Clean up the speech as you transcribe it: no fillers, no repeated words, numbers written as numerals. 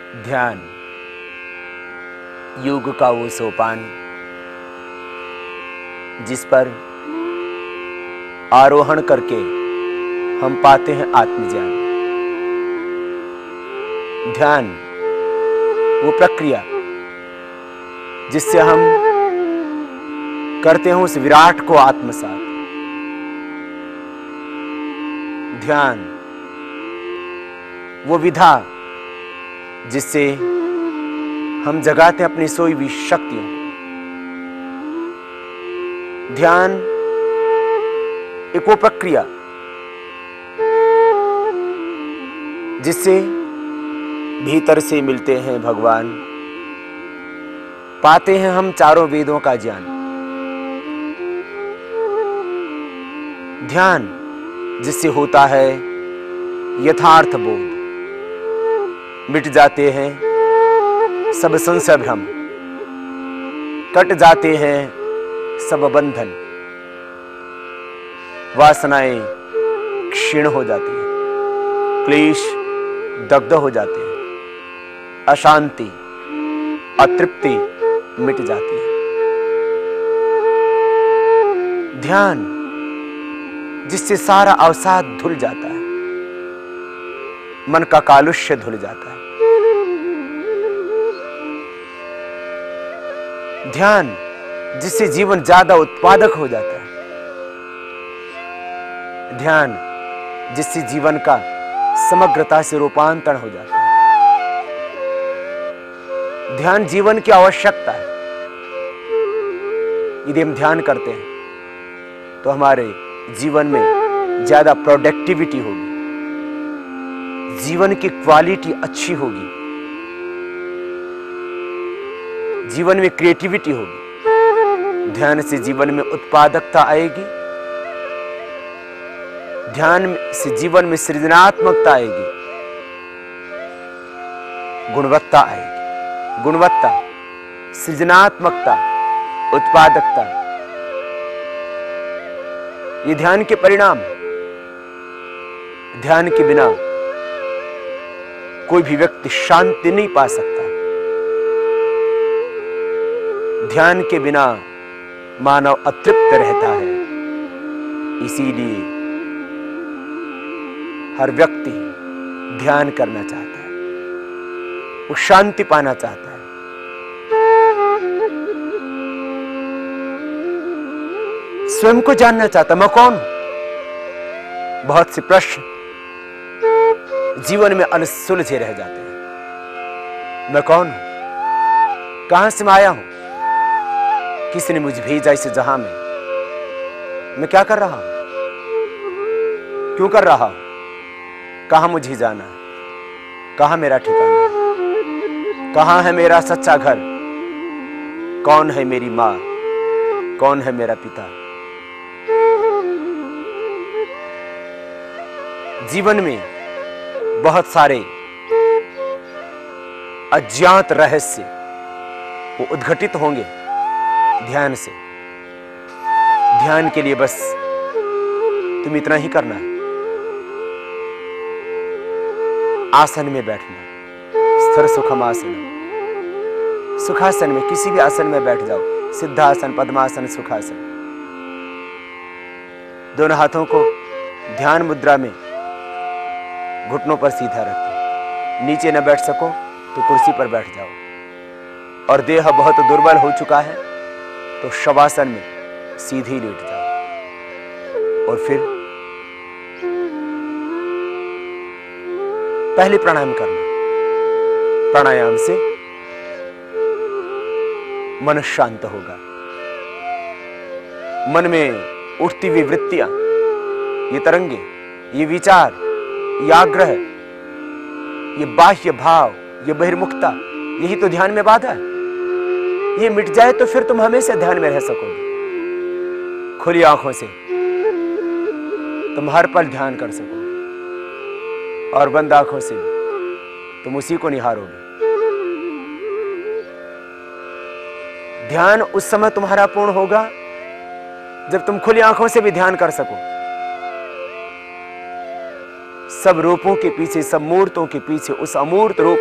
ध्यान योग का वो सोपान जिस पर आरोहण करके हम पाते हैं आत्मज्ञान। ध्यान वो प्रक्रिया जिससे हम करते हैं उस विराट को आत्मसात। ध्यान वो विधा जिससे हम जगाते हैं अपनी सोई हुई शक्तियों को। ध्यान एक वो प्रक्रिया जिससे भीतर से मिलते हैं भगवान, पाते हैं हम चारों वेदों का ज्ञान। ध्यान जिससे होता है यथार्थ बोध, मिट जाते हैं सब संशय भ्रम, कट जाते हैं सब बंधन, वासनाएं क्षीण हो जाती हैं, क्लेश दग्ध हो जाते हैं, अशांति अतृप्ति मिट जाती है। ध्यान जिससे सारा अवसाद धुल जाता है, मन का कालुष्य धुल जाता है। ध्यान जिससे जीवन ज्यादा उत्पादक हो जाता है। ध्यान जिससे जीवन का समग्रता से रूपांतरण हो जाता है। ध्यान जीवन की आवश्यकता है। यदि हम ध्यान करते हैं तो हमारे जीवन में ज्यादा प्रोडक्टिविटी होगी, जीवन की क्वालिटी अच्छी होगी, जीवन में क्रिएटिविटी होगी। ध्यान से जीवन में उत्पादकता आएगी, ध्यान से जीवन में सृजनात्मकता आएगी, गुणवत्ता आएगी। गुणवत्ता, सृजनात्मकता, उत्पादकता ये ध्यान के परिणाम है। ध्यान के बिना कोई भी व्यक्ति शांति नहीं पा सकता। ध्यान के बिना मानव अतृप्त रहता है। इसीलिए हर व्यक्ति ध्यान करना चाहता है, वो शांति पाना चाहता है। स्वयं को जानना चाहता है, मैं कौन हूं। बहुत से प्रश्न जीवन में अनसुलझे रह जाते हैं। मैं कौन हूं, कहां से मैं आया हूं, किसने मुझे भेजा इस जहां में, मैं क्या कर रहा हूं, क्यों कर रहा हूं, कहां मुझे जाना है, कहां मेरा ठिकाना है, कहां है मेरा सच्चा घर, कौन है मेरी मां, कौन है मेरा पिता। जीवन में बहुत सारे अज्ञात रहस्य वो उद्घटित होंगे ध्यान से। ध्यान के लिए बस तुम इतना ही करना है, आसन में बैठना, स्थिर सुखम आसन। सुखासन में किसी भी आसन में बैठ जाओ, सिद्धासन, पद्मासन, सुखासन। दोनों हाथों को ध्यान मुद्रा में घुटनों पर सीधा रखो। नीचे न बैठ सको तो कुर्सी पर बैठ जाओ, और देह बहुत दुर्बल हो चुका है तो शवासन में सीधे लेट जाओ। और फिर पहले प्राणायाम करना। प्राणायाम से मन शांत होगा। मन में उठती हुई वृत्तियां, ये तरंगे, ये विचार, ये आग्रह, ये बाह्य भाव, ये बहिर्मुखता, यही तो ध्यान में बाधा है। ये मिट जाए तो फिर तुम हमेशा ध्यान में रह सकोगे। खुली आंखों से तुम हर पल ध्यान कर सकोगे, और बंद आंखों से भी तुम उसी को निहारोगे। ध्यान उस समय तुम्हारा पूर्ण होगा जब तुम खुली आंखों से भी ध्यान कर सको। सब रूपों के पीछे, सब मूर्तों के पीछे उस अमूर्त रूप